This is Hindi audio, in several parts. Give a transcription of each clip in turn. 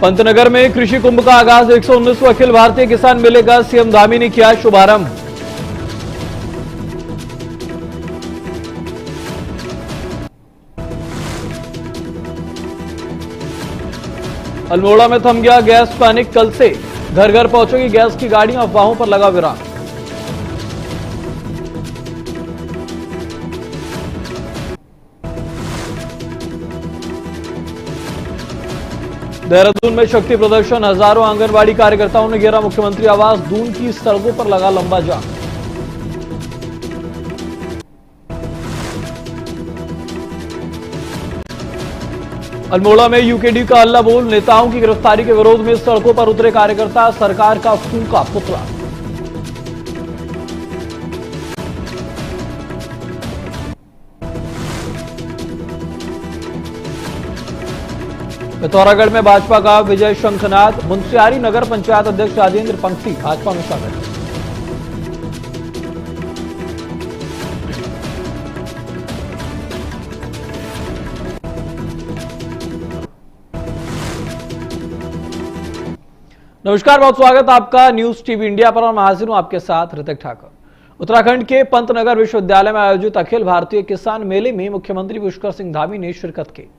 पंतनगर में कृषि कुंभ का आगाज। 119वां अखिल भारतीय किसान मेले का सीएम धामी ने किया शुभारंभ। अल्मोड़ा में थम गया गैस पैनिक। कल से घर घर पहुंचेगी गैस की गाड़ियां, अफवाहों पर लगा विराम। देहरादून में शक्ति प्रदर्शन। हजारों आंगनबाड़ी कार्यकर्ताओं ने घेरा मुख्यमंत्री आवास। दून की सड़कों पर लगा लंबा जाम। अल्मोड़ा में यूकेडी का हल्ला बोल। नेताओं की गिरफ्तारी के विरोध में सड़कों पर उतरे कार्यकर्ता। सरकार का फूंका पुतला। पिथौरागढ़ में भाजपा का विजय शंखनाद। मुंशियारी नगर पंचायत अध्यक्ष राजेंद्र पंक्ति भाजपा में शामिल। नमस्कार, बहुत स्वागत आपका न्यूज टीवी इंडिया पर। मैं हाजिर हूं आपके साथ ऋतिक ठाकुर। उत्तराखंड के पंतनगर विश्वविद्यालय में आयोजित अखिल भारतीय किसान मेले में मुख्यमंत्री पुष्कर सिंह धामी ने शिरकत की।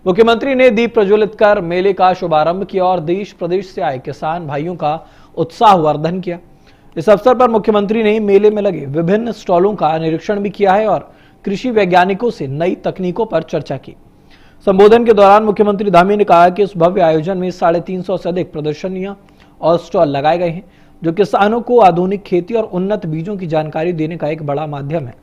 मुख्यमंत्री ने दीप प्रज्वलित कर मेले का शुभारंभ किया और देश प्रदेश से आए किसान भाइयों का उत्साहवर्धन किया। इस अवसर पर मुख्यमंत्री ने मेले में लगे विभिन्न स्टॉलों का निरीक्षण भी किया है और कृषि वैज्ञानिकों से नई तकनीकों पर चर्चा की। संबोधन के दौरान मुख्यमंत्री धामी ने कहा कि इस भव्य आयोजन में 350 से अधिक प्रदर्शनियां और स्टॉल लगाए गए हैं, जो किसानों को आधुनिक खेती और उन्नत बीजों की जानकारी देने का एक बड़ा माध्यम है।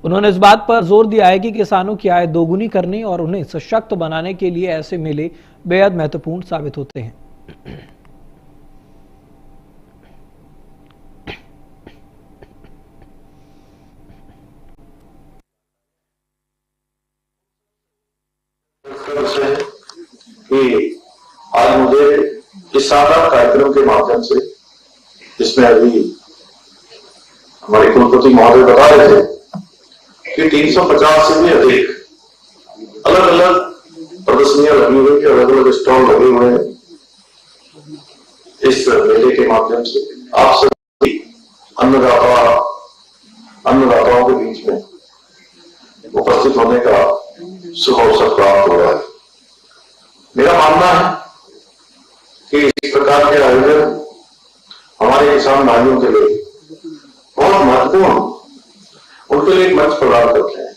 उन्होंने इस बात पर जोर दिया है कि किसानों की आय दोगुनी करने और उन्हें सशक्त बनाने के लिए ऐसे मेले बेहद महत्वपूर्ण साबित होते हैं। कि आज मुझे इस शानदार कार्यक्रम के माध्यम से, जिसमें अभी हमारे कुलपति महोदय बता रहे थे कि 350 से भी अधिक अलग अलग प्रदर्शनियां लगी हुई, अलग अलग स्टॉल लगे हुए हैं। इस मेले के माध्यम से आप सभी अन्नदाताओं के बीच में उपस्थित होने का शुभ अवसर प्राप्त हो रहा है। मेरा मानना है कि इस प्रकार के आयोजन हमारे किसान भाइयों के लिए बहुत महत्वपूर्ण, उनके लिए एक मंच प्रदान करते हैं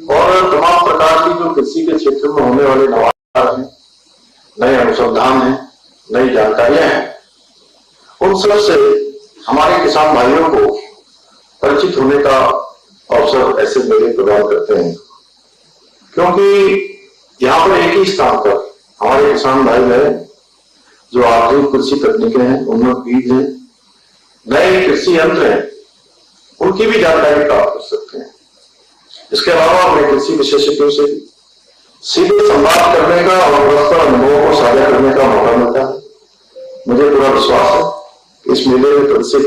और तमाम प्रकार की जो कृषि के क्षेत्र में होने वाले नवाचार हैं, नए अनुसंधान हैं, नई जानकारियां हैं, उन सब से हमारे किसान भाइयों को परिचित होने का अवसर ऐसे मेले प्रदान करते हैं। क्योंकि यहाँ पर एक ही स्थान पर हमारे किसान भाई हैं जो आधुनिक कृषि तकनीकें हैं, उन्नत बीज हैं, नए कृषि यंत्र हैं, उनकी भी जानकारी प्राप्त कर सकते हैं। इसके अलावा हमें कृषि विशेषज्ञों से सीधे संवाद करने का और परस्पर अनुभवों को साझा करने का मौका मिलता है। मुझे पूरा विश्वास है कि इस मेले में प्रदर्शित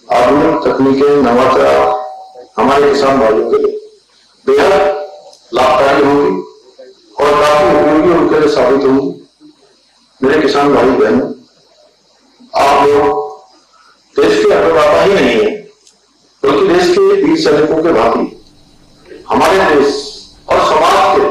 आधुनिक तकनीकें, नवाचार हमारे किसान भाइयों के लिए बेहद लाभकारी होंगी और काफी उपयोगी उनके लिए साबित होंगी। मेरे किसान भाई बहन, आप लोग देश के अन्नदाता ही नहीं है, बल्कि देश के वीर सैनिकों के भांति हमारे देश और समाज के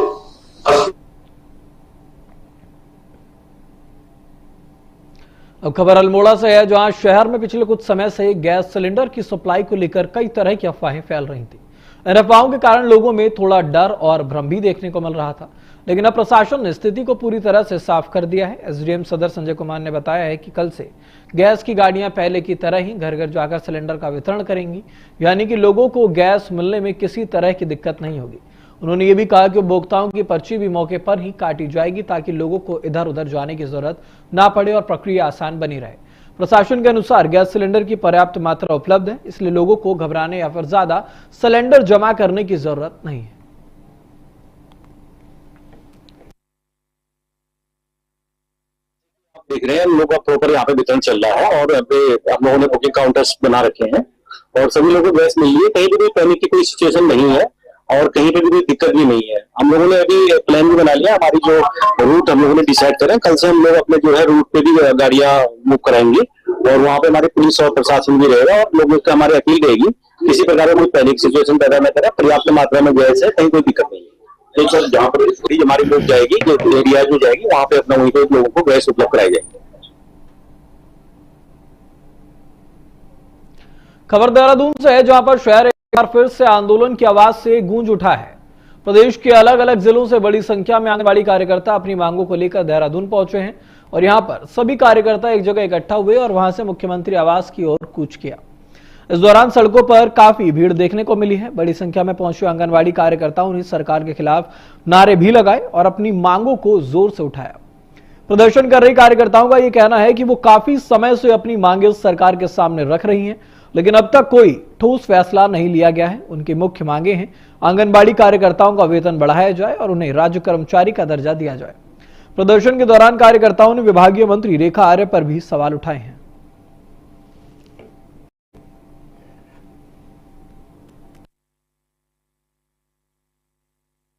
अब खबर अल्मोड़ा से है, जहां शहर में पिछले कुछ समय से गैस सिलेंडर की सप्लाई को लेकर कई तरह की अफवाहें फैल रही थी। इन अफवाहों के कारण लोगों में थोड़ा डर और भ्रम भी देखने को मिल रहा था, लेकिन अब प्रशासन ने स्थिति को पूरी तरह से साफ कर दिया है। एसडीएम सदर संजय कुमार ने बताया है कि कल से गैस की गाड़ियां पहले की तरह ही घर घर जाकर सिलेंडर का वितरण करेंगी, यानी कि लोगों को गैस मिलने में किसी तरह की दिक्कत नहीं होगी। उन्होंने ये भी कहा कि उपभोक्ताओं की पर्ची भी मौके पर ही काटी जाएगी, ताकि लोगों को इधर उधर जाने की जरूरत ना पड़े और प्रक्रिया आसान बनी रहे। प्रशासन के अनुसार गैस सिलेंडर की पर्याप्त मात्रा उपलब्ध है, इसलिए लोगों को घबराने या फिर ज्यादा सिलेंडर जमा करने की जरूरत नहीं है। देख रहे हैं हम लोग का प्रॉपर यहाँ पे वितरण चल रहा है और हम लोगों ने बुकिंग काउंटर्स बना रखे हैं और सभी लोगों को गैस मिल रही है। कहीं भी पैनिक की कोई सिचुएशन नहीं है। और कहीं पे भी कोई दिक्कत भी नहीं है। हम लोगों ने अभी प्लान भी बना लिया, हमारी जो रूट हम लोगों ने डिसाइड करें, कल से हम लोग अपने जो है रूट पे भी गाड़ियां मूव कराएंगे और वहां पे हमारे पुलिस और प्रशासन भी रहेगा और लोगों से हमारी अपील रहेगी किसी प्रकार का कोई पैनिक सिचुएशन पैदा न करें, पर्याप्त मात्रा में गैस है, कहीं कोई दिक्कत नहीं है। तो सर जहाँ पर हमारी लोग जाएगी, जो एरिया जो जाएगी वहां पे अपना वहीं पे लोगों को गैस उपलब्ध कराई जाएगी। खबर देहरादून से है, जहां पर शहर एक बार फिर से आंदोलन की आवाज से गूंज उठा है। प्रदेश के अलग अलग जिलों से बड़ी संख्या में आंगनबाड़ी कार्यकर्ता अपनी मांगों को लेकर देहरादून पहुंचे हैं और यहां पर सभी कार्यकर्ता एक जगह इकट्ठा हुए और वहां से मुख्यमंत्री आवास की ओर कूच किया। इस दौरान सड़कों पर काफी भीड़ देखने को मिली है। बड़ी संख्या में पहुंचे आंगनबाड़ी कार्यकर्ताओं ने सरकार के खिलाफ नारे भी लगाए और अपनी मांगों को जोर से उठाया। प्रदर्शन कर रही कार्यकर्ताओं का यह कहना है कि वो काफी समय से अपनी मांगे सरकार के सामने रख रही हैं, लेकिन अब तक कोई ठोस फैसला नहीं लिया गया है। उनकी मुख्य मांगे हैं आंगनबाड़ी कार्यकर्ताओं का वेतन बढ़ाया जाए और उन्हें राज्य कर्मचारी का दर्जा दिया जाए। प्रदर्शन के दौरान कार्यकर्ताओं ने विभागीय मंत्री रेखा आर्य पर भी सवाल उठाए हैं।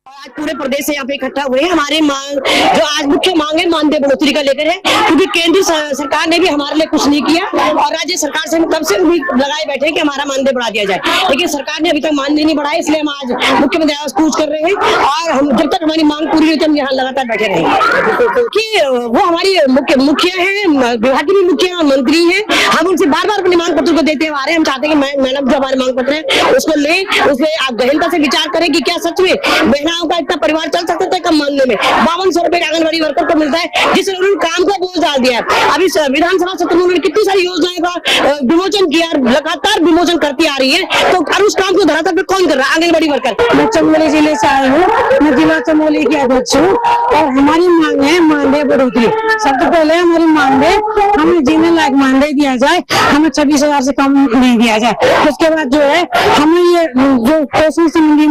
आज पूरे प्रदेश से यहाँ पे इकट्ठा हुए हैं। हमारे मांग जो आज मुख्य मांग है मानदेय बढ़ोतरी का लेकर है, क्योंकि केंद्र सरकार ने भी हमारे लिए कुछ नहीं किया और राज्य सरकार से हम कब से उम्मीद लगाए बैठे हैं कि हमारा मानदेय बढ़ा दिया जाए, लेकिन सरकार ने अभी तक मानदेय नहीं बढ़ाया। इसलिए हम आज मुख्यमंत्री आवास कूच कर रहे हैं और हम जब तक हमारी मांग पूरी होती है हम यहाँ लगातार बैठे रहेंगे। कि वो हमारी मुख्य है, विभाग की भी मुख्य मंत्री है, हम उनसे बार बार अपने मांग पत्र को देते हुए आ रहे हैं। हम चाहते हैं कि मैडम जो हमारे मांग पत्र है उसको लें, उसमें आप गहनता से विचार करें कि क्या सच में महिलाओं का इतना परिवार चल सकता है कम मानने में। 5200 रुपए आंगनबाड़ी वर्कर को मिलता है, जिससे उन्होंने काम का बोझ डाल दिया है। अभी विधानसभा सत्र में उन्होंने कितनी सारी योजनाएं का विमोचन किया, लगातार विमोचन करती आ रही है, तो और उस काम को धरातल पे कौन कर रहा है? आंगनबाड़ी वर्कर। मैं चमोली जिले से आई हूँ, मैं जिला चमोली की अध्यक्ष हूँ और हमारी मांग है मानदेय बढ़ोतरी। सबसे पहले हमारी मांग है हमें जीने लायक मानदेय दिया जाए, हमें 26,000 से कम नहीं दिया जाए। उसके बाद जो है हमें ये जो पोषण संबंधी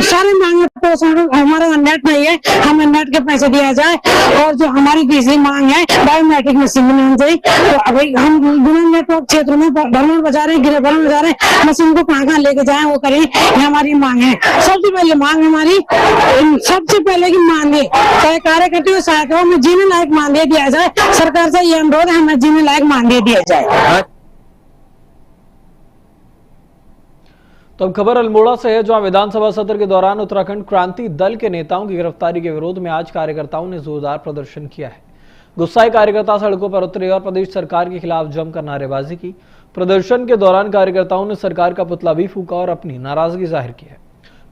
सारे मांगे पोषण हमारा नेट नहीं है, हमें नेट के पैसे दिया जाए और जो हमारी तीसरी मांग है बायोमेट्रिक मशीन बनानी चाहिए। तो अभी हम बिना नेटवर्क क्षेत्र में भ्रमण बजा रहे हैं, भ्रमण बजा रहे हैं, मशीन को कहाँ लेके जाए वो करें, ये हमारी मांग है। सबसे पहले मांग हमारी सबसे पहले की मानदेय चाहे कार्यकर्ता सहायकों में जीने लायक मानदेय दिया जाए। सरकार से ये अनुरोध है हमें जीने लायक मानदेय दिया जाए। तो अब खबर अल्मोड़ा से है, जहां विधानसभा सत्र के दौरान उत्तराखंड क्रांति दल के नेताओं की गिरफ्तारी के विरोध में आज कार्यकर्ताओं ने जोरदार प्रदर्शन किया है। गुस्साए कार्यकर्ता सड़कों पर उतरे और प्रदेश सरकार के खिलाफ जमकर नारेबाजी की। प्रदर्शन के दौरान कार्यकर्ताओं ने सरकार का पुतला भी फूंका और अपनी नाराजगी जाहिर की है।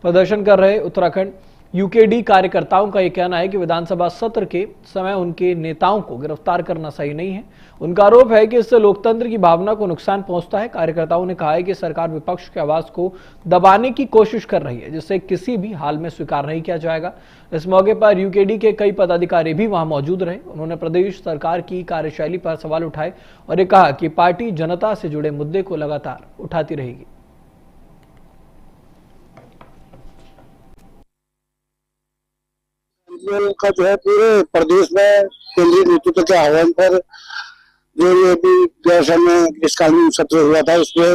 प्रदर्शन कर रहे उत्तराखंड यूकेडी कार्यकर्ताओं का यह कहना है कि विधानसभा सत्र के समय उनके नेताओं को गिरफ्तार करना सही नहीं है। उनका आरोप है कि इससे लोकतंत्र की भावना को नुकसान पहुंचता है। कार्यकर्ताओं ने कहा है कि सरकार विपक्ष की आवाज को दबाने की कोशिश कर रही है, जिसे किसी भी हाल में स्वीकार नहीं किया जाएगा। इस मौके पर यूकेडी के कई पदाधिकारी भी वहां मौजूद रहे। उन्होंने प्रदेश सरकार की कार्यशैली पर सवाल उठाए और ये कहा कि पार्टी जनता से जुड़े मुद्दे को लगातार उठाती रहेगी। का जो है पूरे प्रदेश में केंद्रीय नेतृत्व के आह्वान पर जो ये भी गैर में इस कानून सत्र हुआ था, उसमें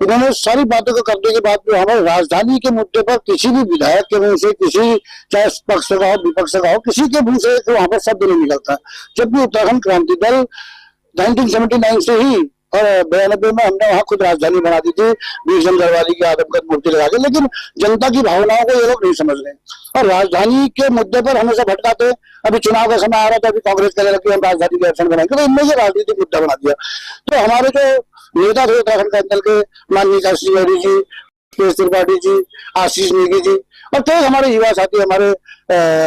उन्होंने सारी बातों को करने के बाद जो हमारे राजधानी के मुद्दे पर किसी भी विधायक के मुंह से, किसी चाहे पक्ष का हो विपक्ष का हो, किसी के मुंह से तो वहां पर शब्द नहीं निकलता। जबकि उत्तराखंड क्रांति दल 1979 से ही और 92 में हमने वहां खुद राजधानी बना दी थी, भीषण गढ़वाली की आदमकद मूर्ति लगा के, लेकिन जनता की भावनाओं को ये लोग नहीं समझ रहे और राजधानी के मुद्दे पर हमेशा भटकाते। अभी चुनाव का समय आ रहा था, अभी कांग्रेस कहने लगी हम राजधानी की अड़चन बनाएंगे, तो इनमें से राजनीतिक मुद्दा बना दिया। तो हमारे जो नेता थे उत्तराखंड क्रांति दल के, माननीय काशी गौरी जी, केश त्रिपाठी जी, आशीष नेगी जी और कई हमारे युवा साथी, हमारे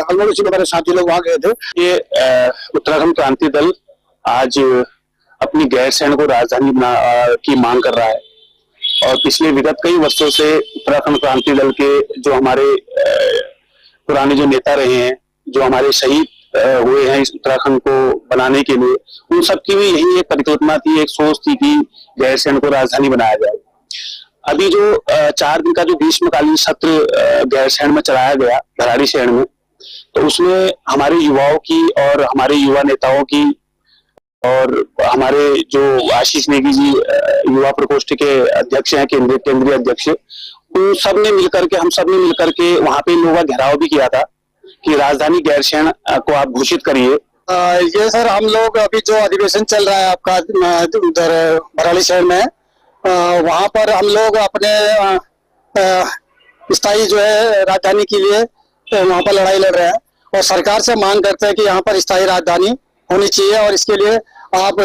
अल्मोड़ा से हमारे साथी लोग वहां गए थे। ये उत्तराखंड क्रांति दल आज अपनी गैर सैन्य को राजधानी की मांग कर रहा है और पिछले विगत कई वर्षों से उत्तराखंड क्रांति दल के जो हमारे पुराने जो नेता रहे हैं, जो हमारे शहीद हुए हैं इस उत्तराखंड को बनाने के लिए, उन सबकी भी यही एक परिकल्पना थी, एक सोच थी कि गैर सैन्य को राजधानी बनाया जाए। अभी जो 4 दिन का जो ग्रीष्मकालीन सत्र गैरसैंण में चलाया गया, भराड़ीसैंण में, तो उसमें हमारे युवाओं की और हमारे युवा नेताओं की और हमारे जो आशीष नेगी जी युवा प्रकोष्ठ के अध्यक्ष हैं, केंद्रीय अध्यक्ष, उन सब ने मिलकर के, हम सब ने मिलकर के वहां पे लोगों का घेराव भी किया था कि राजधानी गैरसैंण को आप घोषित करिए। ये सर, हम लोग अभी जो अधिवेशन चल रहा है आपका उधर भराड़ी शहर में, वहां पर हम लोग अपने स्थायी जो है राजधानी के लिए वहां पर लड़ाई लड़ रहे हैं और सरकार से मांग करते हैं कि यहाँ पर स्थायी राजधानी होनी चाहिए और इसके लिए आप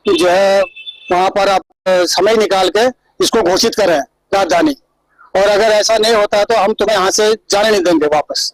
जो है वहां पर आप समय निकाल के इसको घोषित करें राजधानी, और अगर ऐसा नहीं होता है तो हम तुम्हें यहाँ से जाने नहीं देंगे वापस।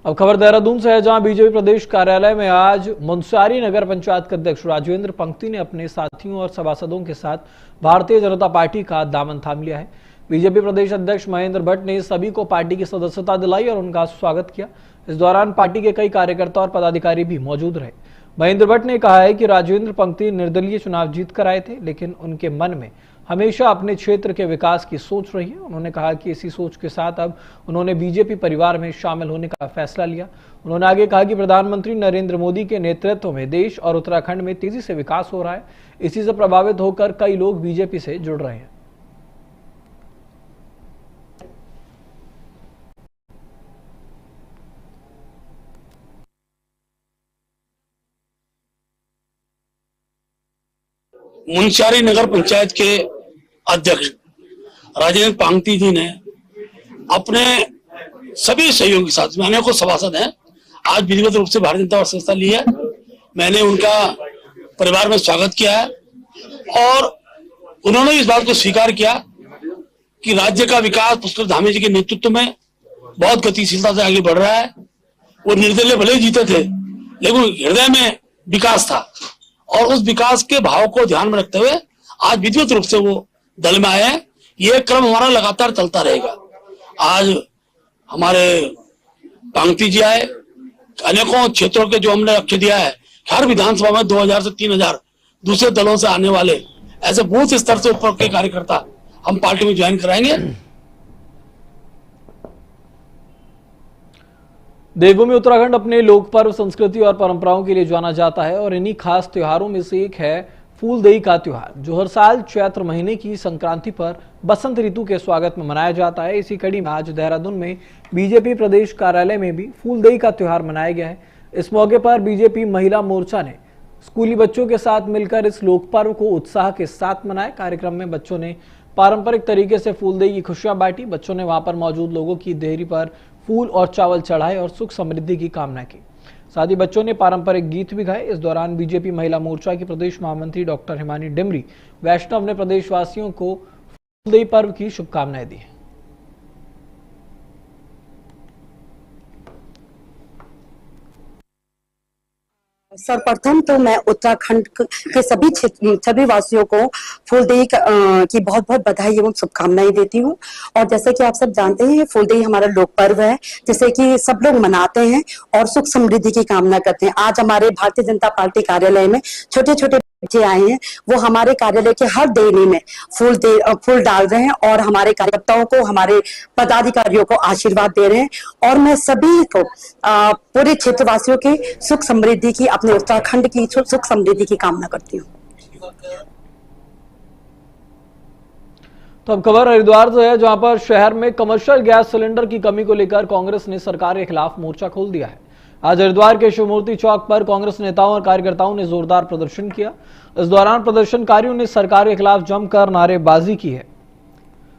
अब खबर देहरादून से है, जहां बीजेपी प्रदेश कार्यालय में आज मुंसारी नगर पंचायत के अध्यक्ष राजेंद्र पंक्ति ने अपने साथियों और सभासदों के साथ भारतीय जनता पार्टी का दामन थाम लिया है। बीजेपी प्रदेश अध्यक्ष महेंद्र भट्ट ने सभी को पार्टी की सदस्यता दिलाई और उनका स्वागत किया। इस दौरान पार्टी के कई कार्यकर्ता और पदाधिकारी भी मौजूद रहे। महेंद्र भट्ट ने कहा है कि राजेंद्र पंक्ति निर्दलीय चुनाव जीत कर आए थे, लेकिन उनके मन में हमेशा अपने क्षेत्र के विकास की सोच रही है। उन्होंने कहा कि इसी सोच के साथ अब उन्होंने बीजेपी परिवार में शामिल होने का फैसला लिया। उन्होंने आगे कहा कि प्रधानमंत्री नरेंद्र मोदी के नेतृत्व में देश और उत्तराखंड में तेजी से विकास हो रहा है। इसी से प्रभावित होकर कई लोग बीजेपी से जुड़ रहे हैं। मुंसारी नगर पंचायत के अध्यक्ष राजेंद्र पंक्ति जी ने अपने सभी सहयोगी के साथ, मैंने को सभासद हैं, आज विधिवत रूप से भारतीय जनता पार्टी सदस्यता ली है। मैंने उनका परिवार में स्वागत किया है और उन्होंने इस बात को स्वीकार किया कि राज्य का विकास पुष्कर धामी जी के नेतृत्व में बहुत गतिशीलता से आगे बढ़ रहा है। वो निर्दलीय भले ही जीते थे, लेकिन हृदय में विकास था और उस विकास के भाव को ध्यान में रखते हुए आज विधिवत रूप से वो दल में आए हैं। ये क्रम हमारा लगातार चलता रहेगा। आज हमारे पंक्ति जी आए, अनेकों क्षेत्रों के जो हमने लक्ष्य दिया है, हर विधानसभा में 2000 से 3000 दूसरे दलों से आने वाले ऐसे बूथ स्तर से ऊपर के कार्यकर्ता हम पार्टी में ज्वाइन कराएंगे। देवभूमि उत्तराखंड अपने लोक पर्व, संस्कृति और परंपराओं के लिए जाना जाता है और इन्हीं खास त्योहारों में से एक है फूलदेई का त्योहार, जो हर साल चैत्र महीने की संक्रांति पर बसंत ऋतु के स्वागत में मनाया जाता है। इसी कड़ी में आज देहरादून में बीजेपी प्रदेश कार्यालय में भी फूलदेई का त्योहार मनाया गया है। इस मौके पर बीजेपी महिला मोर्चा ने स्कूली बच्चों के साथ मिलकर इस लोक पर्व को उत्साह के साथ मनाया। कार्यक्रम में बच्चों ने पारंपरिक तरीके से फूलदेई की खुशियां बांटी। बच्चों ने वहां पर मौजूद लोगों की देहरी पर फूल और चावल चढ़ाए और सुख समृद्धि की कामना की। साथ ही बच्चों ने पारंपरिक गीत भी गाए। इस दौरान बीजेपी महिला मोर्चा की प्रदेश महामंत्री डॉक्टर हिमानी डिमरी वैष्णव ने प्रदेशवासियों को फूलदेई पर्व की शुभकामनाएं दी। सर्वप्रथम तो मैं उत्तराखंड के सभी वासियों को फूलदेई की बहुत बहुत बधाई एवं शुभकामनाएं देती हूँ। और जैसे कि आप सब जानते हैं, फूलदेई हमारा लोक पर्व है, जैसे कि सब लोग मनाते हैं और सुख समृद्धि की कामना करते हैं। आज हमारे भारतीय जनता पार्टी कार्यालय में छोटे छोटे बच्चे आए हैं, वो हमारे कार्यालय के हर देरी में फूल डाल रहे हैं और हमारे कार्यकर्ताओं को, हमारे पदाधिकारियों को आशीर्वाद दे रहे हैं। और मैं सभी को पूरे क्षेत्रवासियों की सुख समृद्धि की, अपने उत्तराखंड की सुख समृद्धि की कामना करती हूँ। तो अब खबर हरिद्वार से है, जहां पर शहर में कमर्शियल गैस सिलेंडर की कमी को लेकर कांग्रेस ने सरकार के खिलाफ मोर्चा खोल दिया है। आज हरिद्वार के शिवमूर्ति चौक पर कांग्रेस नेताओं और कार्यकर्ताओं ने जोरदार प्रदर्शन किया। इस दौरान प्रदर्शनकारियों ने सरकार के खिलाफ जमकर नारेबाजी की है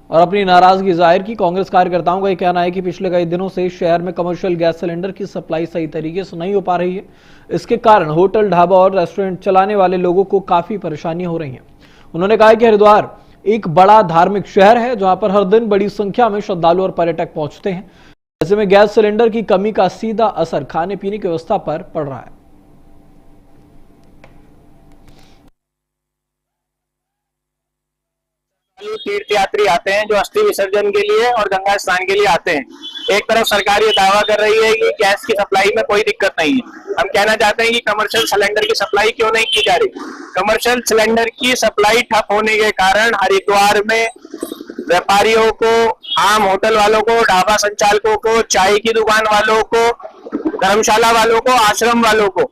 और अपनी नाराजगी जाहिर की। कांग्रेस कार्यकर्ताओं का यह कहना है कि पिछले कई दिनों से शहर में कमर्शियल गैस सिलेंडर की सप्लाई सही तरीके से नहीं हो पा रही है। इसके कारण होटल, ढाबा और रेस्टोरेंट चलाने वाले लोगों को काफी परेशानियां हो रही हैं। उन्होंने कहा कि हरिद्वार एक बड़ा धार्मिक शहर है, जहां पर हर दिन बड़ी संख्या में श्रद्धालु और पर्यटक पहुंचते हैं। ऐसे में गैस सिलेंडर की कमी का सीधा असर खाने पीने की व्यवस्था पर पड़ रहा है। तीर्थ यात्री आते हैं जो अस्थि विसर्जन के लिए और गंगा स्नान के लिए आते हैं। एक तरफ सरकार ये दावा कर रही है कि गैस की सप्लाई में कोई दिक्कत नहीं है। हम कहना चाहते हैं कि कमर्शियल सिलेंडर की सप्लाई क्यों नहीं की जा रही। कमर्शियल सिलेंडर की सप्लाई ठप होने के कारण हरिद्वार में व्यापारियों को, आम होटल वालों को, ढाबा संचालकों को, चाय की दुकान वालों को, धर्मशाला वालों को, आश्रम वालों को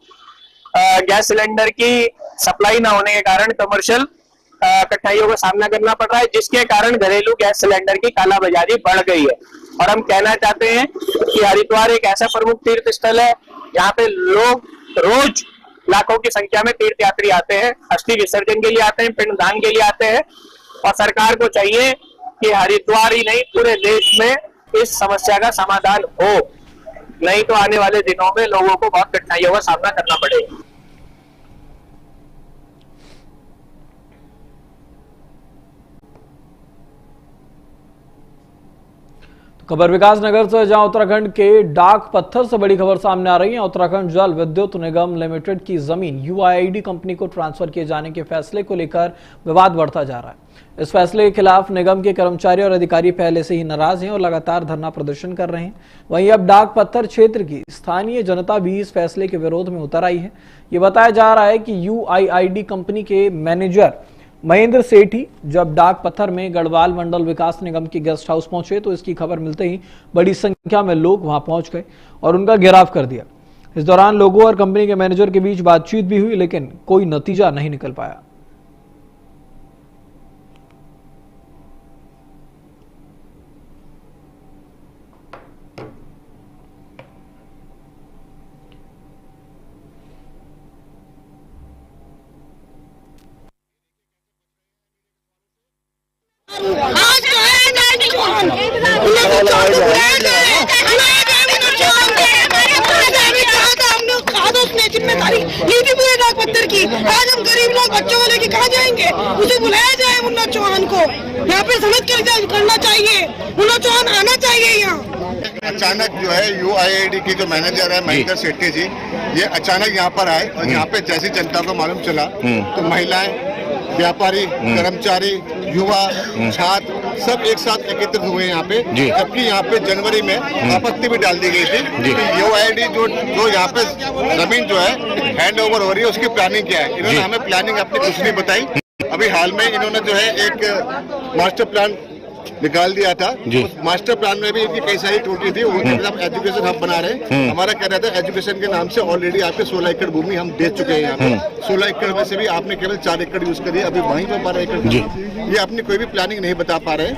गैस सिलेंडर की सप्लाई ना होने के कारण कमर्शियल कठिनाइयों का सामना करना पड़ रहा है, जिसके कारण घरेलू गैस सिलेंडर की कालाबाजारी बढ़ गई है। और हम कहना चाहते हैं कि हरिद्वार एक ऐसा प्रमुख तीर्थ स्थल है, यहाँ पे लोग रोज लाखों की संख्या में तीर्थ यात्री आते हैं, अस्थि विसर्जन के लिए आते हैं, पिंडदान के लिए आते हैं। और सरकार को चाहिए कि हरिद्वार ही नहीं पूरे देश में इस समस्या का समाधान हो, नहीं तो आने वाले दिनों में लोगों को बहुत कठिनाइयों का सामना करना पड़ेगा। खबर विकास नगर से, जहां उत्तराखंड के डाक पत्थर से बड़ी खबर सामने आ रही है। उत्तराखंड जल विद्युत निगम लिमिटेड की जमीन UIID कंपनी को ट्रांसफर किए जाने के फैसले को लेकर विवाद बढ़ता जा रहा है। इस फैसले के खिलाफ निगम के कर्मचारी और अधिकारी पहले से ही नाराज हैं और लगातार धरना प्रदर्शन कर रहे हैं। वहीं अब डाक पत्थर क्षेत्र की स्थानीय जनता भी इस फैसले के विरोध में उतर आई है। ये बताया जा रहा है कि UIID कंपनी के मैनेजर महेंद्र सेठी जब डाक पत्थर में गढ़वाल मंडल विकास निगम की गेस्ट हाउस पहुंचे तो इसकी खबर मिलते ही बड़ी संख्या में लोग वहां पहुंच गए और उनका घेराव कर दिया। इस दौरान लोगों और कंपनी के मैनेजर के बीच बातचीत भी हुई, लेकिन कोई नतीजा नहीं निकल पाया। आज जो है जिम्मेदारी ली थी पूरे डाक पत्थर की। आज हम गरीब लोग बच्चों को लेके कहाँ जाएंगे? उसे बुलाया जाए मुन्ना चौहान को, यहाँ पे समझ करना चाहिए। मुन्ना चौहान आना चाहिए यहाँ। अचानक जो है UIID की जो मैनेजर है महेंद्र सेठी जी, ये अचानक यहाँ पर आए और यहाँ पे जैसी जनता को मालूम चला तो महिलाएं, व्यापारी, कर्मचारी, युवा, छात्र सब एक साथ एकत्रित हुए यहाँ पे। जबकि यहाँ पे जनवरी में आपत्ति भी डाल दी गई थी कि UIID जो यहाँ पे जमीन जो है हैंड ओवर हो रही है उसकी प्लानिंग क्या है। इन्होंने हमें प्लानिंग अपनी कुछ नहीं बताई। अभी हाल में इन्होंने जो है एक मास्टर प्लान निकाल दिया था। उस मास्टर प्लान में भी इनकी कई सारी त्रुटि थी। वो हम एजुकेशन हब बना रहे हैं। हमारा कह रहा था एजुकेशन के नाम से ऑलरेडी आपके 16 एकड़ भूमि हम दे चुके हैं। यहाँ पे 16 एकड़ में से भी आपने केवल 4 एकड़ यूज करी, अभी वहीं पे 12 एकड़। ये अपनी कोई भी प्लानिंग नहीं बता पा रहे।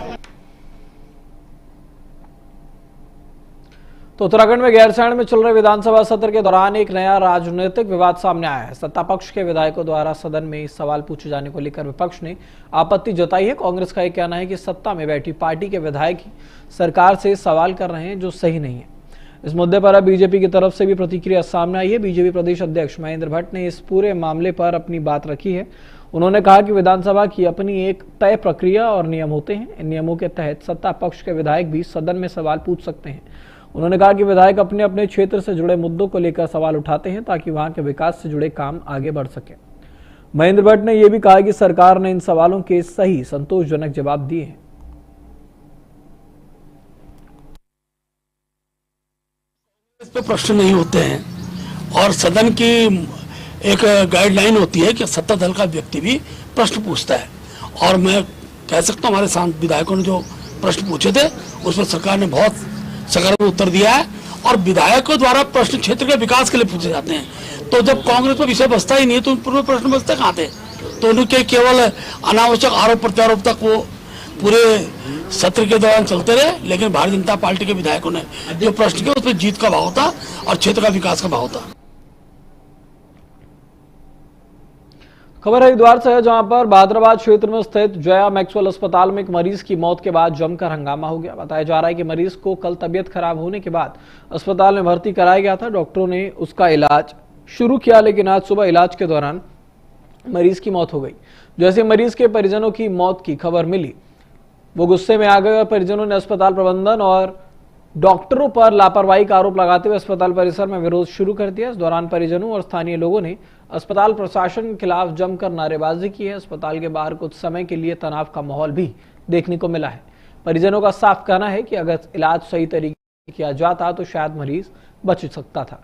तो उत्तराखंड में गैरसैंण में चल रहे विधानसभा सत्र के दौरान एक नया राजनीतिक विवाद सामने आया है। सत्ता पक्ष के विधायकों द्वारा सदन में सवाल पूछे जाने को लेकर विपक्ष ने आपत्ति जताई है। कांग्रेस का यह कहना है कि सत्ता में बैठी पार्टी के विधायक ही सरकार से सवाल कर रहे हैं, जो सही नहीं है। इस मुद्दे पर अब बीजेपी की तरफ से भी प्रतिक्रिया सामने आई है। बीजेपी प्रदेश अध्यक्ष महेंद्र भट्ट ने इस पूरे मामले पर अपनी बात रखी है। उन्होंने कहा कि विधानसभा की अपनी एक तय प्रक्रिया और नियम होते हैं। इन नियमों के तहत सत्ता पक्ष के विधायक भी सदन में सवाल पूछ सकते हैं। उन्होंने कहा कि विधायक अपने अपने क्षेत्र से जुड़े मुद्दों को लेकर सवाल उठाते हैं ताकि वहां के विकास से जुड़े काम आगे बढ़ सके। महेंद्र भट्ट ने यह भी कहा कि सरकार ने इन सवालों के सही संतोषजनक जवाब दिए हैं। इस पे प्रश्न नहीं होते हैं और सदन की एक गाइडलाइन होती है कि सत्ता दल का व्यक्ति भी प्रश्न पूछता है। और मैं कह सकता हूं हमारे विधायकों ने जो प्रश्न पूछे थे उस पर सरकार ने बहुत सकारात्मक उत्तर दिया है। और विधायकों द्वारा प्रश्न क्षेत्र के विकास के लिए पूछे जाते हैं। तो जब कांग्रेस पर विषय बचता ही नहीं है तो पूरे प्रश्न बचते कहाँ थे? तो उनके केवल अनावश्यक आरोप प्रत्यारोप तक वो पूरे सत्र के दौरान चलते रहे। लेकिन भारतीय जनता पार्टी के विधायकों ने जो प्रश्न किया उसमें जीत का भाव था और क्षेत्र का विकास का भाव था। खबर हरिद्वार से है, जहां पर भादराबाद क्षेत्र में स्थित जया मैक्सवेल अस्पताल में एक मरीज की मौत के बाद जमकर हंगामा हो गया। बताया जा रहा है कि मरीज को कल तबीयत खराब होने के बाद अस्पताल में भर्ती कराया गया था। डॉक्टरों ने उसका इलाज शुरू किया, लेकिन आज सुबह इलाज के दौरान मरीज की मौत हो गई। जैसे मरीज के परिजनों की मौत की खबर मिली, वो गुस्से में आ गए और परिजनों ने अस्पताल प्रबंधन और डॉक्टरों पर लापरवाही का आरोप लगाते हुए अस्पताल परिसर में विरोध शुरू कर दिया। इस दौरान परिजनों और स्थानीय लोगों ने अस्पताल प्रशासन के खिलाफ जमकर नारेबाजी की है। अस्पताल के बाहर कुछ समय के लिए तनाव का माहौल भी देखने को मिला है। परिजनों का साफ कहना है कि अगर इलाज सही तरीके से किया जाता तो शायद मरीज बच सकता था।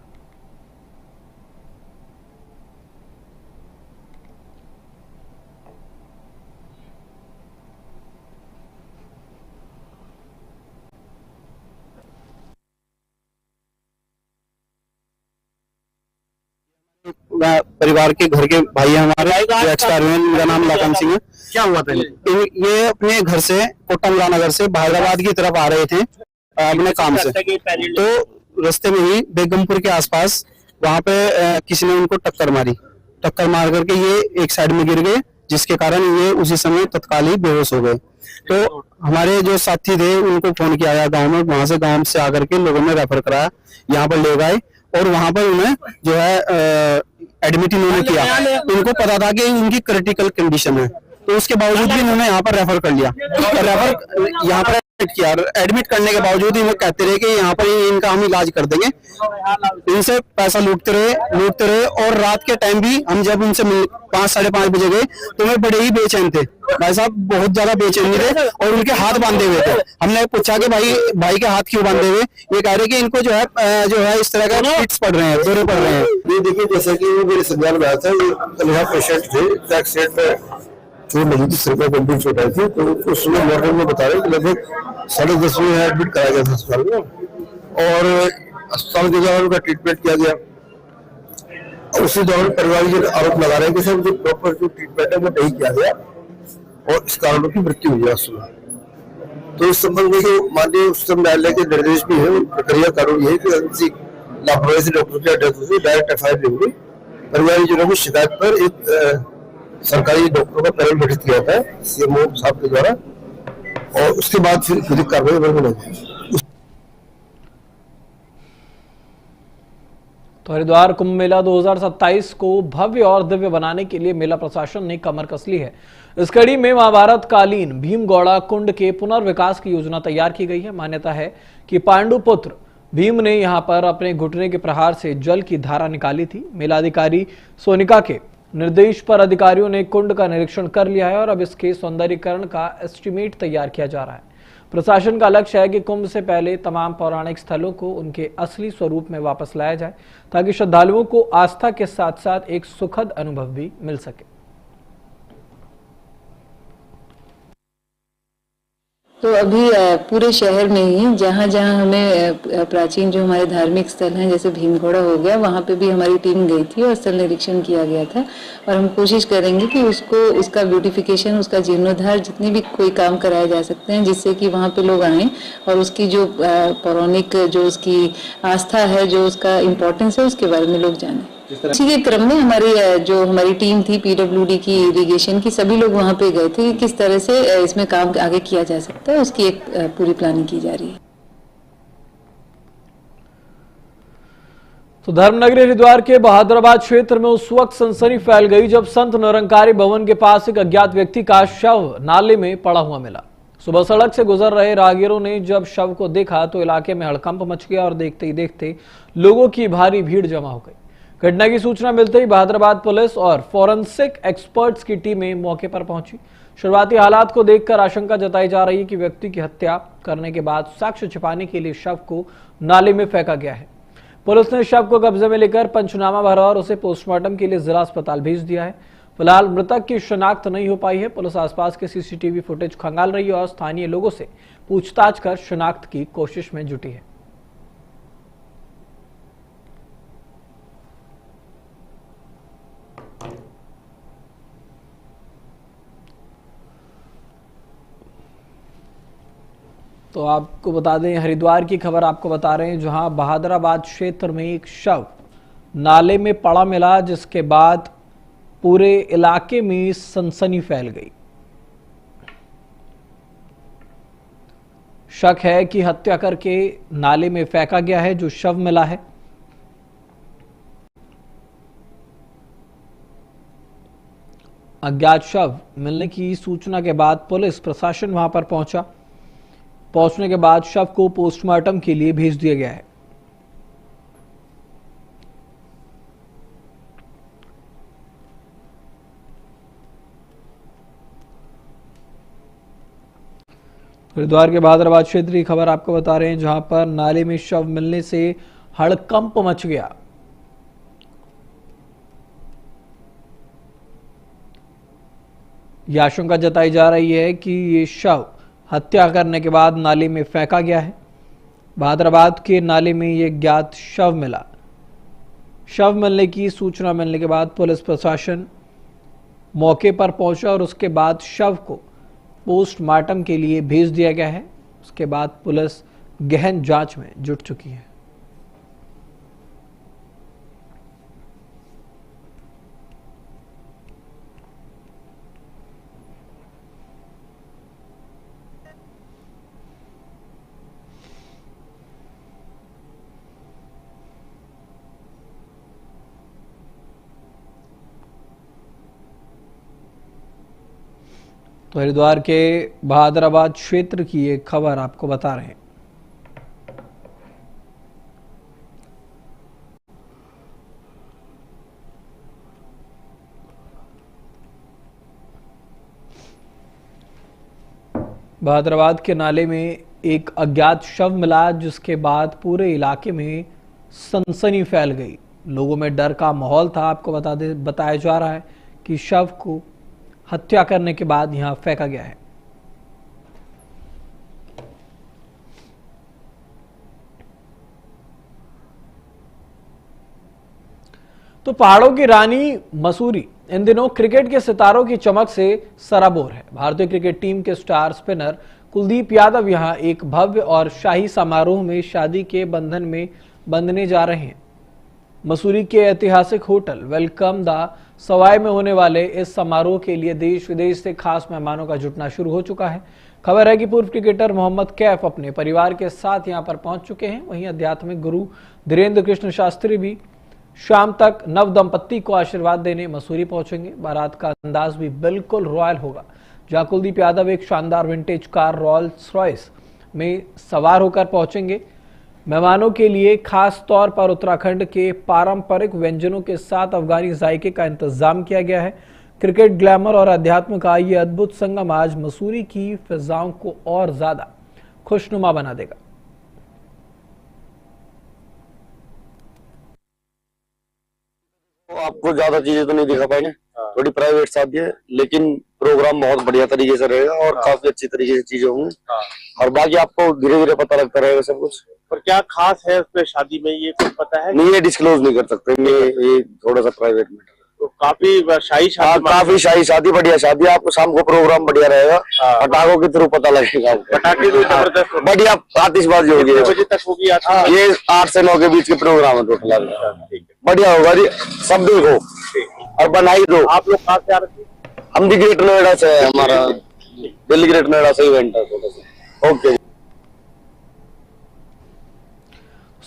परिवार के घर के भाई हैं हमारे, जो एक्सपायर हुए। मेरा नाम लाखन सिंह है। क्या हुआ था? ये अपने घर से कोटमला नगर से हैदराबाद की तरफ आ रहे थे अपने काम से, तो रास्ते में ही बेगमपुर के आसपास वहां पे किसी ने उनको टक्कर मार करके ये एक साइड में गिर गए, जिसके कारण ये उसी समय तत्काल ही बेहोश हो गए। तो हमारे जो साथी थे उनको फोन किया गया गांव में, वहां से गांव से आकर के लोगों ने रेफर कराया, यहाँ पर ले गए और वहां पर उन्हें जो है एडमिट इन्होंने किया। उनको पता था कि उनकी क्रिटिकल कंडीशन है, तो उसके बावजूद भी उन्होंने यहाँ पर रेफर कर लिया। यहाँ पर किया, एडमिट करने के बावजूद वो कहते रहे कि यहाँ पर इनका हम इलाज कर देंगे। इनसे पैसा लूटते रहे और रात के टाइम भी हम जब उनसे 5 साढ़े 5 बजे गए तो वे बड़े ही बेचैन थे। भाई साहब बहुत ज्यादा बेचैन थे और उनके हाथ बांधे हुए थे। हमने पूछा कि भाई के हाथ क्यों बांधे हुए? ये कह रहे कि इनको जो है इस तरह का फिट्स पड़ रहे हैं, दौरे पड़ रहे हैं। ये देखिए, जैसे कि वो मेरे संज्ञान में आया था, ये पेशेंट थे, एक्सीडेंट में चोट लगी थी, सिर पर गंभीर चोट आई थी। तो उस समय मॉर्निंग में बता रहे कि लगभग 10:30 में एडमिट कराया गया था अस्पताल में और अस्पताल के दौरान उनका ट्रीटमेंट किया गया। और उसी दौरान परिवार आरोप लगा रहे हैं कि सर जो प्रॉपर जो ट्रीटमेंट है वो नहीं किया गया और इस कारण उनकी मृत्यु हुई है। तो इस संबंध में जो माननीय उच्चतम न्यायालय के निर्देश भी है, प्रक्रिया कानूनी है कि किसी लापरवाही से डॉक्टर की डेथ हुई, डायरेक्ट FIR नहीं हुई। परिवारजनों की शिकायत पर एक सरकारी डॉक्टरों का पैनल गठित किया था CMO साहब के द्वारा और उसके बाद फिर विधिक कार्रवाई होने लगी। तो हरिद्वार कुंभ मेला 2027 को भव्य और दिव्य बनाने के लिए मेला प्रशासन ने कमर कस ली है। इस कड़ी में महाभारत कालीन भीमगौड़ा कुंड के पुनर्विकास की योजना तैयार की गई है। मान्यता है कि पांडुपुत्र भीम ने यहां पर अपने घुटने के प्रहार से जल की धारा निकाली थी। मेलाधिकारी सोनिका के निर्देश पर अधिकारियों ने कुंड का निरीक्षण कर लिया है और अब इसके सौंदर्यीकरण का एस्टीमेट तैयार किया जा रहा है। प्रशासन का लक्ष्य है कि कुंभ से पहले तमाम पौराणिक स्थलों को उनके असली स्वरूप में वापस लाया जाए, ताकि श्रद्धालुओं को आस्था के साथ साथ एक सुखद अनुभव भी मिल सके। तो अभी पूरे शहर में ही जहाँ जहाँ हमें प्राचीन जो हमारे धार्मिक स्थल हैं, जैसे भीमगौड़ा हो गया, वहाँ पे भी हमारी टीम गई थी और स्थल निरीक्षण किया गया था। और हम कोशिश करेंगे कि उसका ब्यूटिफिकेशन, उसका जीर्णोद्धार, जितने भी कोई काम कराए जा सकते हैं, जिससे कि वहाँ पे लोग आएँ और उसकी जो पौराणिक जो उसकी आस्था है, जो उसका इम्पोर्टेंस है, उसके बारे में लोग जाने। इसी के क्रम में हमारी टीम थी PWD की, इरिगेशन की, सभी लोग वहाँ पे गए थे कि किस तरह से इसमें काम आगे किया जा सकता है, उसकी एक पूरी प्लानिंग की जा रही है। तो धर्मनगरी हरिद्वार के बहादुराबाद क्षेत्र में उस वक्त सनसनी फैल गई जब संत निरंकारी भवन के पास एक अज्ञात व्यक्ति का शव नाले में पड़ा हुआ मिला। सुबह सड़क से गुजर रहे राहगीरों ने जब शव को देखा तो इलाके में हड़कंप मच गया और देखते ही देखते लोगों की भारी भीड़ जमा हो गई। घटना की सूचना मिलते ही बहादुराबाद पुलिस और फॉरेंसिक एक्सपर्ट्स की टीमें मौके पर पहुंची। शुरुआती हालात को देखकर आशंका जताई जा रही है कि व्यक्ति की हत्या करने के बाद साक्ष्य छिपाने के लिए शव को नाले में फेंका गया है। पुलिस ने शव को कब्जे में लेकर पंचनामा भरा और उसे पोस्टमार्टम के लिए जिला अस्पताल भेज दिया है। फिलहाल मृतक की शिनाख्त नहीं हो पाई है। पुलिस आसपास के CCTV फुटेज खंगाल रही है और स्थानीय लोगों से पूछताछ कर शिनाख्त की कोशिश में जुटी है। तो आपको बता दें, हरिद्वार की खबर आपको बता रहे हैं, जहां बहादुराबाद क्षेत्र में एक शव नाले में पड़ा मिला, जिसके बाद पूरे इलाके में सनसनी फैल गई। शक है कि हत्या करके नाले में फेंका गया है जो शव मिला है। अज्ञात शव मिलने की सूचना के बाद पुलिस प्रशासन वहां पर पहुंचने के बाद शव को पोस्टमार्टम के लिए भेज दिया गया है। हरिद्वार के बहादुराबाद क्षेत्र की खबर आपको बता रहे हैं, जहां पर नाले में शव मिलने से हड़कंप मच गया। यह आशंका जताई जा रही है कि ये शव हत्या करने के बाद नाले में फेंका गया है। बहादुराबाद के नाले में ये ज्ञात शव मिला। शव मिलने की सूचना मिलने के बाद पुलिस प्रशासन मौके पर पहुंचा और उसके बाद शव को पोस्टमार्टम के लिए भेज दिया गया है। उसके बाद पुलिस गहन जांच में जुट चुकी है। तो हरिद्वार के बहादुराबाद क्षेत्र की एक खबर आपको बता रहे हैं। बहादुराबाद के नाले में एक अज्ञात शव मिला, जिसके बाद पूरे इलाके में सनसनी फैल गई। लोगों में डर का माहौल था। आपको बताया जा रहा है कि शव को हत्या करने के बाद यहां फेंका गया है। तो पहाड़ों की रानी मसूरी इन दिनों क्रिकेट के सितारों की चमक से सराबोर है। भारतीय क्रिकेट टीम के स्टार स्पिनर कुलदीप यादव यहां एक भव्य और शाही समारोह में शादी के बंधन में बंधने जा रहे हैं। मसूरी के ऐतिहासिक होटल वेलकम द सवाई में होने वाले इस समारोह के लिए देश विदेश से खास मेहमानों का जुटना शुरू हो चुका है। खबर है कि पूर्व क्रिकेटर मोहम्मद कैफ अपने परिवार के साथ यहां पर पहुंच चुके हैं। वहीं आध्यात्मिक गुरु धीरेन्द्र कृष्ण शास्त्री भी शाम तक नव दंपत्ति को आशीर्वाद देने मसूरी पहुंचेंगे। बारात का अंदाज भी बिल्कुल रॉयल होगा, जहां कुलदीप यादव एक शानदार विंटेज कार रोल्स रॉयस में सवार होकर पहुंचेंगे। मेहमानों के लिए खास तौर पर उत्तराखंड के पारंपरिक व्यंजनों के साथ अफगानी जायके का इंतजाम किया गया है। क्रिकेट, ग्लैमर और अध्यात्म का ये अद्भुत संगम आज मसूरी की फिजाओं को और ज्यादा खुशनुमा बना देगा। तो आपको ज्यादा चीजें तो नहीं दिखा पाएंगे, थोड़ी प्राइवेट शादी है, लेकिन प्रोग्राम बहुत बढ़िया तरीके से रहेगा और काफी अच्छी तरीके से चीजें होंगी और बाकी आपको धीरे धीरे पता लगता रहेगा सब कुछ। पर क्या खास है उसमें शादी में, ये कुछ पता है? नहीं, ये डिस्क्लोज नहीं कर सकते, ये थोड़ा सा प्राइवेट मैटर। तो काफी शाही शादी, काफी शाही शादी, बढ़िया शादी। आपको शाम को प्रोग्राम बढ़िया रहेगा, पटाखों के थ्रू पता लगेगा आपको। पटाखे तो जबरदस्त, बढ़िया आतिशबाजी होगी। कितने बजे तक होगी? ये 8 से 9 के बीच के प्रोग्राम है टोटल। बढ़िया होगा जी, सब देखो और बनाई दो। आप लोग कहाँ से आ रहे थे? हम भी ग्रेट नोएडा से है, हमारा दिल्ली ग्रेट नोएडा से इवेंट है। ओके।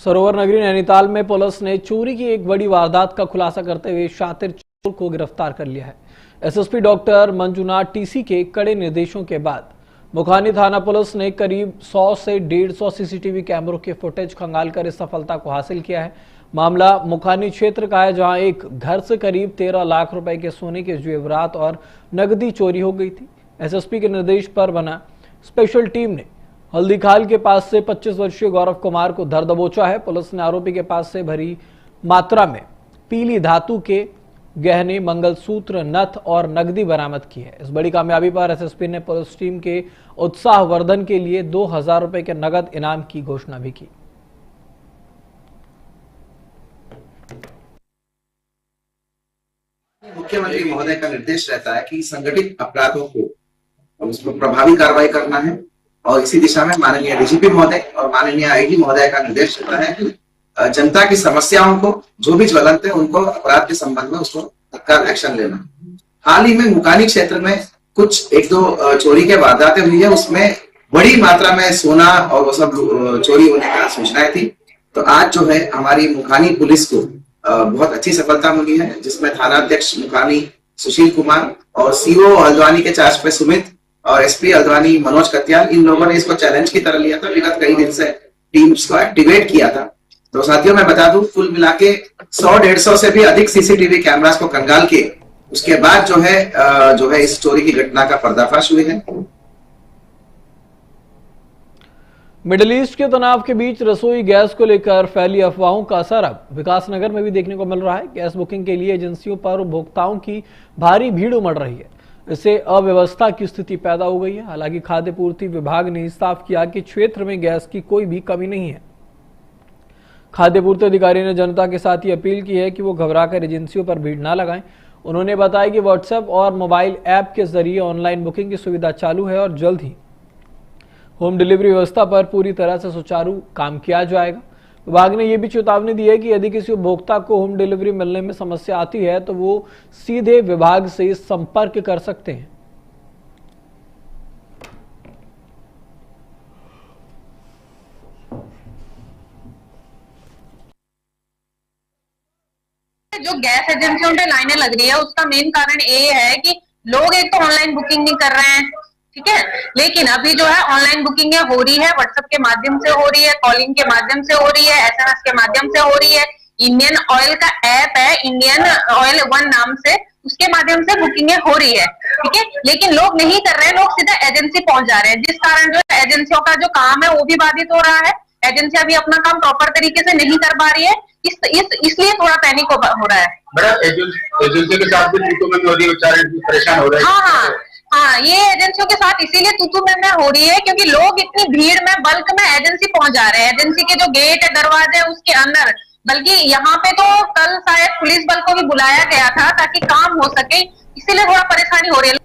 सरोवर नगरी नैनीताल में पुलिस ने चोरी की एक बड़ी वारदात का खुलासा करते हुए शातिर चोर को गिरफ्तार कर लिया है। एसएसपी डॉक्टर मंजुनाथ टीसी के कड़े निर्देशों के बाद मुखानी थाना पुलिस ने करीब 100 से 150 सीसीटीवी कैमरों के फुटेज खंगालकर इस सफलता को हासिल किया है। मामला मुखानी क्षेत्र का है, जहां एक घर से करीब 13 लाख रुपए के सोने के जेवरात और नकदी चोरी हो गई थी। एसएसपी के निर्देश पर बना स्पेशल टीम ने हल्दीखाल के पास से 25 वर्षीय गौरव कुमार को धर दबोचा है। पुलिस ने आरोपी के पास से भरी मात्रा में पीली धातु के गहने, मंगलसूत्र, नथ और नकदी बरामद की है। इस बड़ी कामयाबी पर एसएसपी ने पुलिस टीम के उत्साहवर्धन के लिए 2000 रुपए के नगद इनाम की घोषणा भी की। मुख्यमंत्री महोदय का निर्देश रहता है कि संगठित अपराधों को उस पर प्रभावी कार्रवाई करना है और इसी दिशा में माननीय डीजीपी महोदय और माननीय आईजी महोदय का निर्देश रहता है कि जनता की समस्याओं को, जो भी ज्वलंत है, उनको अपराध के संबंध में उसको तत्काल एक्शन लेना। हाल ही में मुकानी क्षेत्र में कुछ 1-2 चोरी के वारदातें हुई है, उसमें बड़ी मात्रा में सोना और वो सब चोरी होने का सूचनाएं थी। तो आज जो है हमारी मुखानी पुलिस को बहुत अच्छी सफलता मिली है, जिसमें थानाध्यक्ष मुखानी सुशील कुमार और सीओ हल्द्वानी के चार्ज पे सुमित और एसपी हल्द्वानी मनोज कत्याल, इन लोगों ने इसको चैलेंज की तरह लिया था। विगत कई दिन से टीम्स को एक्टिवेट किया था। तो साथियों, मैं बता दूं, कुल मिला के 100-150 से भी अधिक सीसीटीवी कैमरास को कंगाल के उसके बाद जो है इस चोरी की घटना का पर्दाफाश हुई है। मिडिल ईस्ट के तनाव के बीच रसोई गैस को लेकर फैली अफवाहों का असर अब विकासनगर में भी देखने को मिल रहा है। गैस बुकिंग के लिए एजेंसियों पर उपभोक्ताओं की भारी भीड़ उमड़ रही है। इससे अव्यवस्था की स्थिति पैदा हो गई है। हालांकि खाद्य पूर्ति विभाग ने साफ किया कि क्षेत्र में गैस की कोई भी कमी नहीं है। खाद्य पूर्ति अधिकारी ने जनता के साथ ये अपील की है कि वो घबराकर एजेंसियों पर भीड़ ना लगाएं। उन्होंने बताया कि व्हाट्सएप और मोबाइल ऐप के जरिए ऑनलाइन बुकिंग की सुविधा चालू है और जल्द ही होम डिलीवरी व्यवस्था पर पूरी तरह से सुचारू काम किया जाएगा। विभाग ने यह भी चेतावनी दी है कि यदि किसी उपभोक्ता को होम डिलीवरी मिलने में समस्या आती है तो वो सीधे विभाग से संपर्क कर सकते हैं। जो गैस एजेंसियों पे लाइनें लग रही है उसका मेन कारण ये है कि लोग एक तो ऑनलाइन बुकिंग नहीं कर रहे हैं, ठीक है, लेकिन अभी जो है ऑनलाइन बुकिंग हो रही है, व्हाट्सएप के माध्यम से हो रही है, कॉलिंग के माध्यम से हो रही है, एसएमएस के माध्यम से हो रही है। इंडियन ऑयल का ऐप है इंडियन ऑयल 1 नाम से, उसके माध्यम से बुकिंग हो रही है, ठीक है, लेकिन लोग नहीं कर रहे हैं, लोग सीधा एजेंसी पहुंच जा रहे हैं, जिस कारण जो एजेंसियों का जो काम है वो भी बाधित हो रहा है। एजेंसियां भी अपना काम प्रॉपर तरीके से नहीं कर पा रही है, इसलिए थोड़ा पैनिक हो रहा है। एजेंसी के साथ भी परेशान हो रहे हैं। हाँ, ये एजेंसियों के साथ इसीलिए तू मैं हो रही है क्योंकि लोग इतनी भीड़ में बल्क में एजेंसी पहुंच जा रहे हैं, एजेंसी के जो गेट है, दरवाजे है उसके अंदर, बल्कि यहाँ पे तो कल शायद पुलिस बल को भी बुलाया गया था ताकि काम हो सके, इसीलिए थोड़ा परेशानी हो रही है।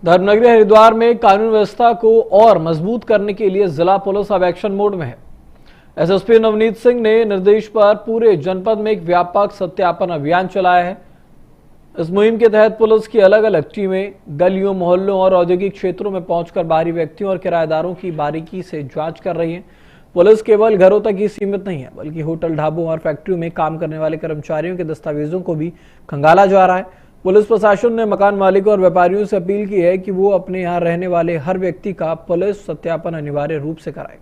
धर्मनगरी हरिद्वार में कानून व्यवस्था को और मजबूत करने के लिए जिला पुलिस अब एक्शन मोड में है। एसएसपी नवनीत सिंह ने निर्देश पर पूरे जनपद में एक व्यापक सत्यापन अभियान चलाया है। इस मुहिम के तहत पुलिस की अलग अलग टीमें गलियों, मोहल्लों और औद्योगिक क्षेत्रों में पहुंचकर बाहरी व्यक्तियों और किराएदारों की बारीकी से जांच कर रही है। पुलिस केवल घरों तक ही सीमित नहीं है, बल्कि होटल, ढाबों और फैक्ट्रियों में काम करने वाले कर्मचारियों के दस्तावेजों को भी खंगाला जा रहा है। पुलिस प्रशासन ने मकान मालिकों और व्यापारियों से अपील की है कि वो अपने यहाँ रहने वाले हर व्यक्ति का पुलिस सत्यापन अनिवार्य रूप से कराए।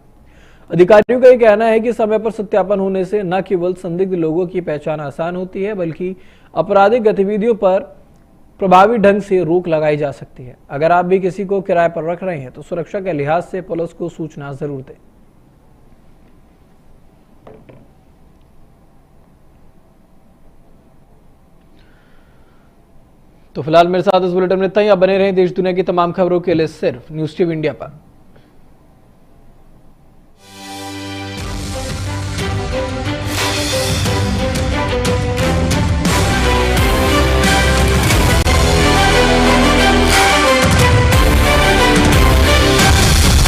अधिकारियों का यह कहना है कि समय पर सत्यापन होने से न केवल संदिग्ध लोगों की पहचान आसान होती है, बल्कि आपराधिक गतिविधियों पर प्रभावी ढंग से रोक लगाई जा सकती है। अगर आप भी किसी को किराए पर रख रहे हैं तो सुरक्षा के लिहाज से पुलिस को सूचना जरूर दें। तो फिलहाल मेरे साथ इस बुलेटिन में इतना ही। आप बने रहें देश दुनिया की तमाम खबरों के लिए सिर्फ न्यूज़ टीवी इंडिया पर।